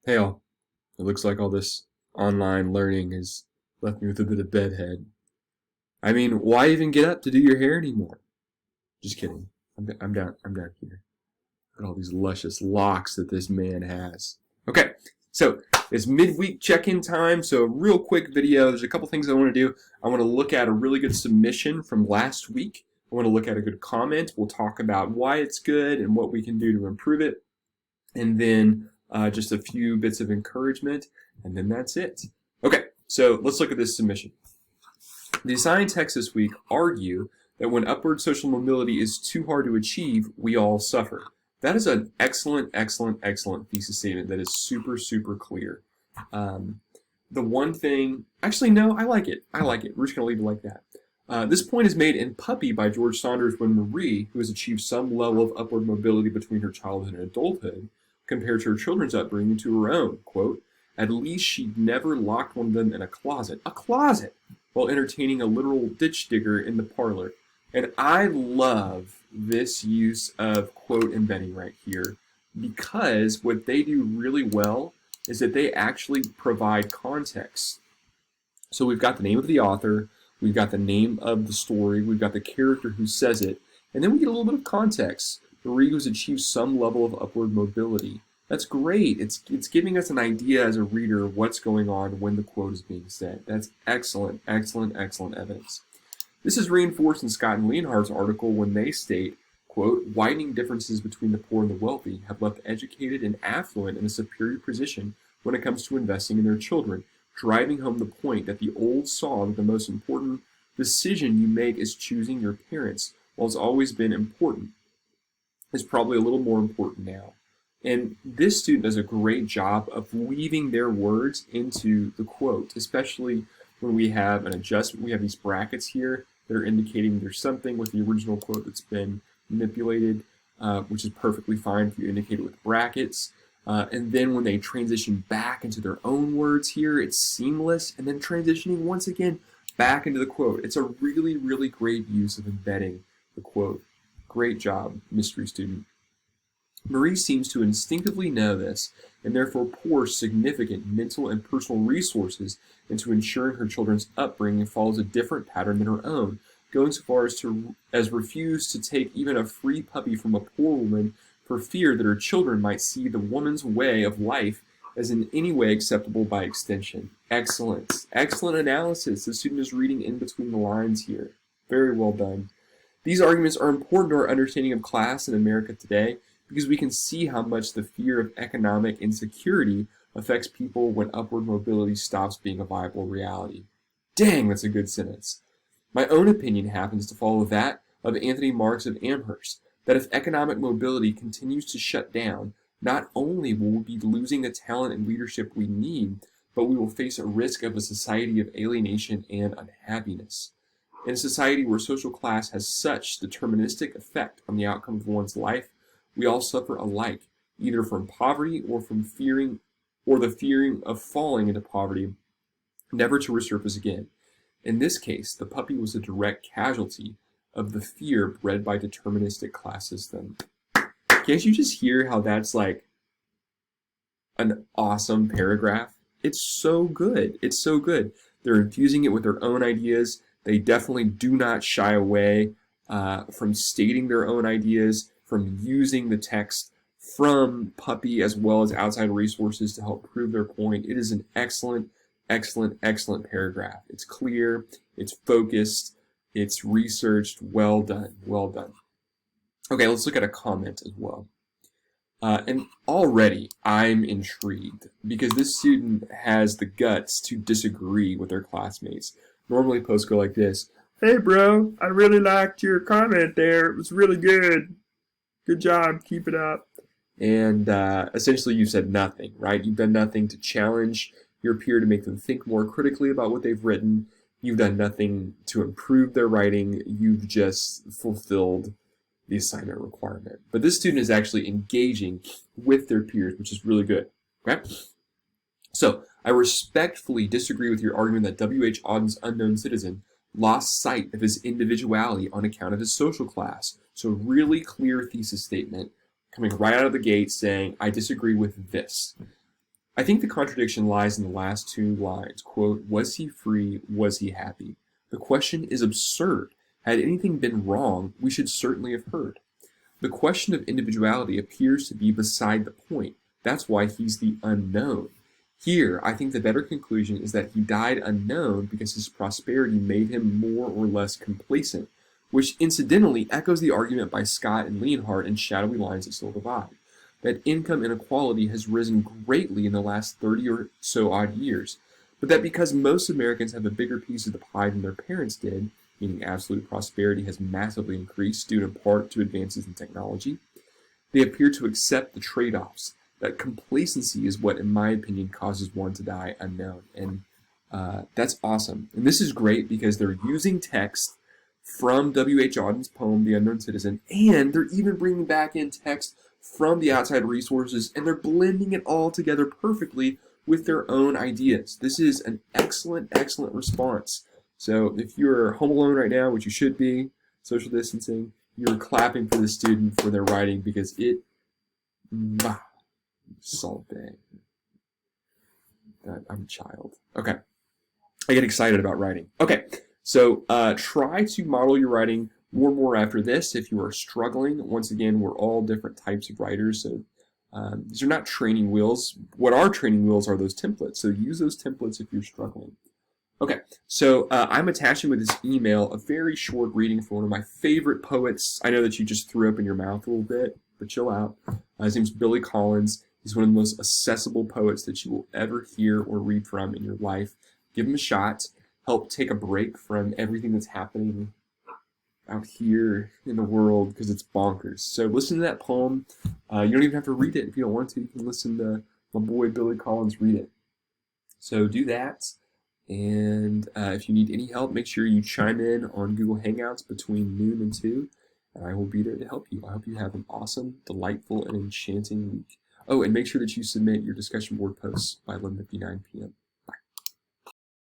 Hey all, it looks like all this online learning has left me with a bit of bedhead. I mean, why even get up to do your hair anymore? Just kidding. I'm down here. Look at all these luscious locks that this man has. Okay, so it's midweek check-in time, so a real quick video. There's a couple things I want to do. I want to look at a really good submission from last week. I want to look at a good comment. We'll talk about why it's good and what we can do to improve it. And then just a few bits of encouragement, and then that's it. Okay, so let's look at this submission. The assigned texts this week argue that when upward social mobility is too hard to achieve, we all suffer. That is an excellent thesis statement that is super, super clear. The one thing, actually, no, I like it. We're just going to leave it like that. This point is made in Puppy by George Saunders when Marie, who has achieved some level of upward mobility between her childhood and adulthood, compared to her children's upbringing to her own, quote, at least she'd never locked one of them in a closet, while entertaining a literal ditch digger in the parlor. And I love this use of quote embedding right here, because what they do really well is that they actually provide context. So we've got the name of the author, we've got the name of the story, we've got the character who says it, and then we get a little bit of context. Marie has achieved some level of upward mobility. That's great. It's giving us an idea as a reader of what's going on when the quote is being said. That's excellent evidence. This is reinforced in Scott and Leonhardt's article when they state, quote, widening differences between the poor and the wealthy have left the educated and affluent in a superior position when it comes to investing in their children, driving home the point that the old saw that the most important decision you make is choosing your parents, while it's always been important, is probably a little more important now. And this student does a great job of weaving their words into the quote, especially when we have an adjustment. We have these brackets here that are indicating there's something with the original quote that's been manipulated, which is perfectly fine if you indicate it with brackets. And then when they transition back into their own words here, it's seamless, and then transitioning once again back into the quote. It's a really great use of embedding the quote. Great job, mystery student. Marie seems to instinctively know this and therefore pours significant mental and personal resources into ensuring her children's upbringing follows a different pattern than her own, going so far as refuse to take even a free puppy from a poor woman for fear that her children might see the woman's way of life as in any way acceptable by extension. Excellent analysis. The student is reading in between the lines here. Very well done. These arguments are important to our understanding of class in America today because we can see how much the fear of economic insecurity affects people when upward mobility stops being a viable reality. Dang, that's a good sentence. My own opinion happens to follow that of Anthony Marks of Amherst, that if economic mobility continues to shut down, not only will we be losing the talent and leadership we need, but we will face a risk of a society of alienation and unhappiness. In a society where social class has such deterministic effect on the outcome of one's life, we all suffer alike, either from poverty or from the fearing of falling into poverty, never to resurface again. In this case, the puppy was a direct casualty of the fear bred by deterministic class system. Can't you just hear how that's like an awesome paragraph? It's so good. They're infusing it with their own ideas. They definitely do not shy away from stating their own ideas, from using the text from Puppy as well as outside resources to help prove their point. It is an excellent paragraph. It's clear, it's focused, it's researched. Well done. Okay, let's look at a comment as well. And already I'm intrigued because this student has the guts to disagree with their classmates. Normally posts go like this: hey bro, I really liked your comment there. It was really good. Good job, keep it up. And essentially you said nothing, right? You've done nothing to challenge your peer to make them think more critically about what they've written. You've done nothing to improve their writing. You've just fulfilled the assignment requirement. But this student is actually engaging with their peers, which is really good. Okay? So I respectfully disagree with your argument that W.H. Auden's Unknown Citizen lost sight of his individuality on account of his social class. So really clear thesis statement coming right out of the gate saying, I disagree with this. I think the contradiction lies in the last two lines. Quote, was he free? Was he happy? The question is absurd. Had anything been wrong, we should certainly have heard. The question of individuality appears to be beside the point. That's why he's the unknown. Here, I think the better conclusion is that he died unknown because his prosperity made him more or less complacent, which incidentally echoes the argument by Scott and Leonhardt in Shadowy Lines That Still Divide, that income inequality has risen greatly in the last 30 or so odd years, but that because most Americans have a bigger piece of the pie than their parents did, meaning absolute prosperity has massively increased due in part to advances in technology, they appear to accept the trade-offs. That complacency is what, in my opinion, causes one to die unknown. And that's awesome. And this is great because they're using text from W.H. Auden's poem, The Unknown Citizen, and they're even bringing back in text from the outside resources, and they're blending it all together perfectly with their own ideas. This is an excellent, excellent response. So if you're home alone right now, which you should be, social distancing, you're clapping for the student for their writing because it, something. I'm a child. Okay. I get excited about writing. Okay. So try to model your writing more and more after this if you are struggling. Once again, we're all different types of writers. So these are not training wheels. What are training wheels are those templates. So use those templates if you're struggling. Okay, so I'm attaching with this email a very short reading from one of my favorite poets. I know that you just threw up in your mouth a little bit, but chill out. His name's Billy Collins. He's one of the most accessible poets that you will ever hear or read from in your life. Give him a shot. Help take a break from everything that's happening out here in the world because it's bonkers. So listen to that poem. You don't even have to read it if you don't want to. You can listen to my boy Billy Collins read it. So do that. And if you need any help, make sure you chime in on Google Hangouts between noon and 2, and I will be there to help you. I hope you have an awesome, delightful, and enchanting week. Oh, and make sure that you submit your discussion board posts by 11:59 p.m.